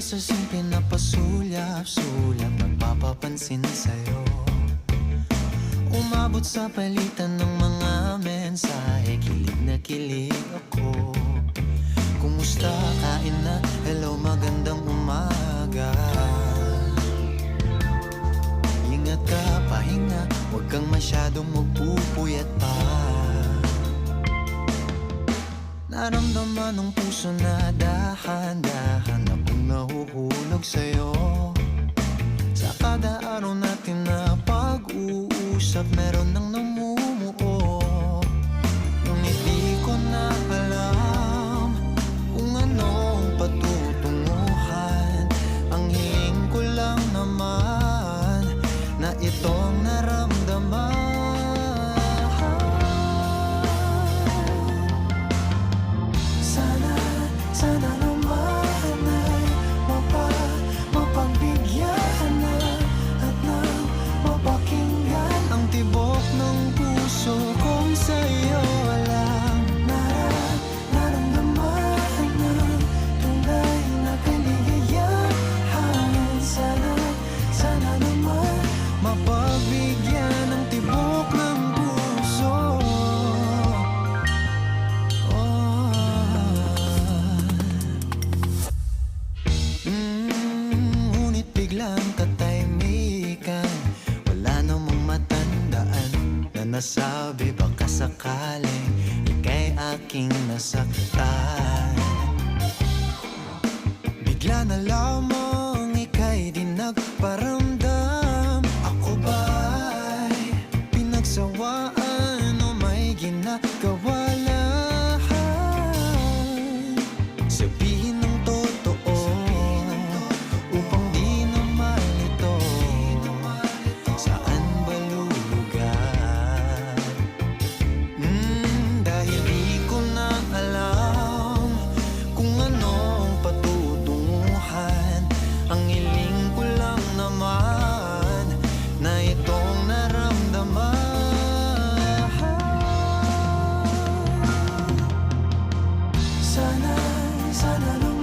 sa simple na pasulyap-sulyap, nagpapapansin sa'yo. Umabot sa palitan ng mga mensahe, kilig na kilig ako. Kumusta, kain na, hello, magandang umaga. Ingat ka, pahinga, huwag kang masyadong magpupuyat pa. Naramdaman ng puso na dahan-dahan akong nahuhulog sa'yo. Sa kada araw natin na pag-uusap, meron nang namumuo. Ngunit di ko na alam kung anong patutunguhan. Ang hiling ko lang naman na itong naramdaman. Sana naman ay mapagbigyan na at nang mapakinggan ang tibok ng puso kong sa'yo lang naramdaman ng tunay na kaligayahan. Sana naman mapagbigyan ng tibok ng puso. Ngunit biglang katahimikan, wala namang matandaan na nasabi baka sakaling ika'y aking nasaktan. Bigla na lamang ika'y di nagparamdam. Ako ba'y pinagsawaan o may ginagawa lang? Sabihin ng totoo upang di na malito. Saan ba lulugar? Dahil di ko na alam kung anong patutunguhan. Ang hiling ko lang naman na itong naramdaman. Sana naman